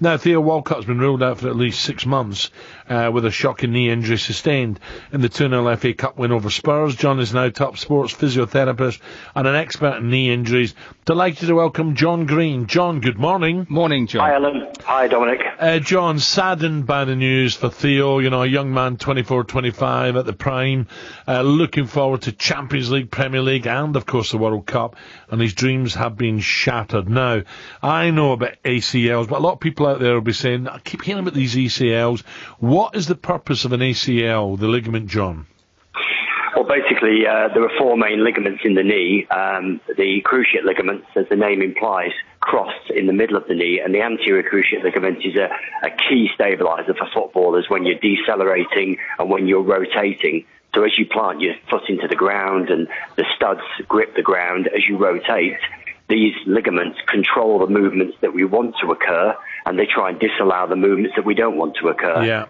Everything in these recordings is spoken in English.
Now, Theo Walcott's been ruled out for at least 6 months with a shocking knee injury sustained in the 2-0 FA Cup win over Spurs. John is now Talksport's physiotherapist and an expert in knee injuries. Delighted to welcome John Green. John, good morning. Morning, John. Hi, Alan. Hi, Dominic. John, saddened by the news for Theo, a young man, 24, 25 at the prime, looking forward to Champions League, Premier League and, of course, the World Cup, and his dreams have been shattered. Now, I know about ACLs, but a lot of people out there will be saying, I keep hearing about these ACLs. What is the purpose of an ACL, the ligament, John? Well, basically, there are 4 main ligaments in the knee. The cruciate ligaments, as the name implies, cross in the middle of the knee, and the anterior cruciate ligament is a key stabiliser for footballers when you're decelerating and when you're rotating. So as you plant your foot into the ground and the studs grip the ground as you rotate, these ligaments control the movements that we want to occur, and they try and disallow the movements that we don't want to occur. Yeah.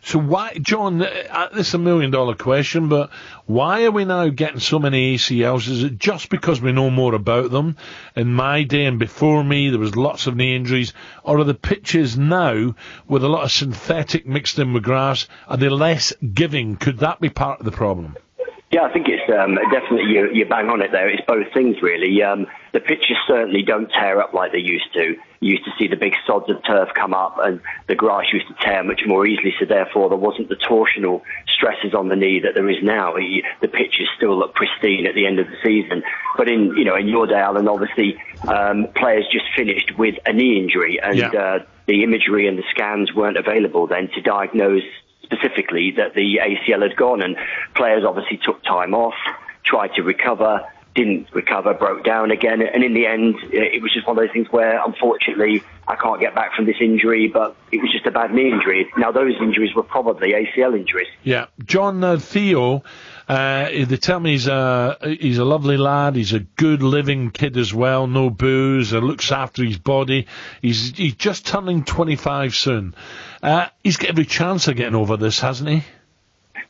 So why, John, this is $1 million question, but why are we now getting so many ACLs? Is it just because we know more about them? In my day and before me, there was lots of knee injuries. Or are the pitches now, with a lot of synthetic mixed in with grass, are they less giving? Could that be part of the problem? Yeah, I think it's definitely, you bang on it there. It's both things, really. The pitches certainly don't tear up like they used to. You used to see the big sods of turf come up, and the grass used to tear much more easily, so therefore there wasn't the torsional stresses on the knee that there is now. The pitches still look pristine at the end of the season. But in your day, Alan, obviously, players just finished with a knee injury, and the imagery and the scans weren't available then to diagnose specifically that the ACL had gone, and players obviously took time off, tried to recover, didn't recover, broke down again, and in the end it was just one of those things where unfortunately I can't get back from this injury, but it was just a bad knee injury. Now those injuries were probably ACL injuries. Yeah. John, Theo, they tell me he's a lovely lad, he's a good living kid as well, no booze, looks after his body, he's just turning 25 soon. He's got every chance of getting over this, hasn't he?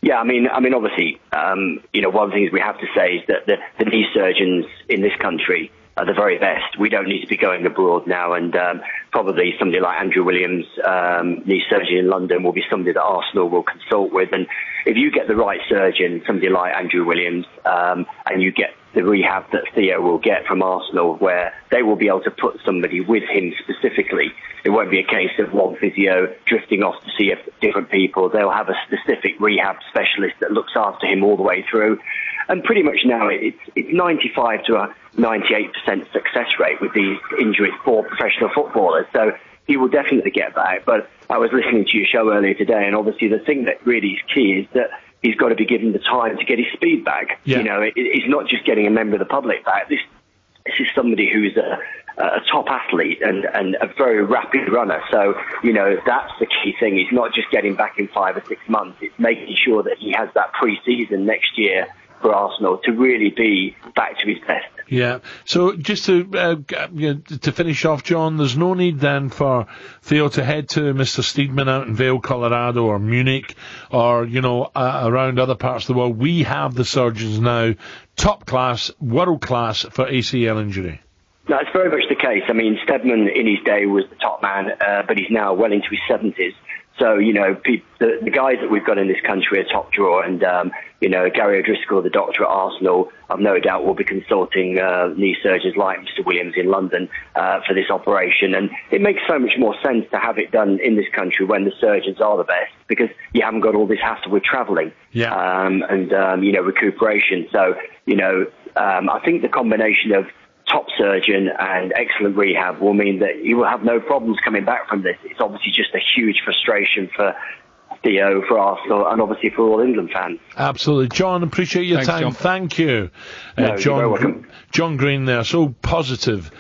Yeah, I mean, obviously, one of the things we have to say is that the knee surgeons in this country are the very best. We don't need to be going abroad now, and probably somebody like Andrew Williams, knee surgeon in London, will be somebody that Arsenal will consult with. And if you get the right surgeon, somebody like Andrew Williams, and you get the rehab that Theo will get from Arsenal, where they will be able to put somebody with him specifically. It won't be a case of one physio drifting off to see different people. They'll have a specific rehab specialist that looks after him all the way through. And pretty much now it's 95 to a 98% success rate with these injuries for professional footballers. So he will definitely get back. But I was listening to your show earlier today, and obviously the thing that really is key is that he's got to be given the time to get his speed back. Yeah. It's not just getting a member of the public back. This is somebody who's a top athlete and a very rapid runner. So, that's the key thing. It's not just getting back in 5 or 6 months. It's making sure that he has that pre-season next year for Arsenal to really be back to his best. Yeah. So just to finish off, John, there's no need then for Theo to head to Mr. Steedman out in Vail, Colorado, or Munich, or around other parts of the world. We have the surgeons now, top class, world class for ACL injury. That's very much the case. I mean, Steadman in his day was the top man, but he's now well into his 70s. So, the guys that we've got in this country are top drawer, and, Gary O'Driscoll, the doctor at Arsenal, I've no doubt will be consulting knee surgeons like Mr. Williams in London for this operation. And it makes so much more sense to have it done in this country when the surgeons are the best, because you haven't got all this hassle with travelling and recuperation. So, I think the combination of top surgeon and excellent rehab will mean that he will have no problems coming back from this. It's obviously just a huge frustration for Theo, for Arsenal, and obviously for all England fans. Absolutely. John, appreciate your time. John. Thank you. You're very welcome. John Green there, so positive.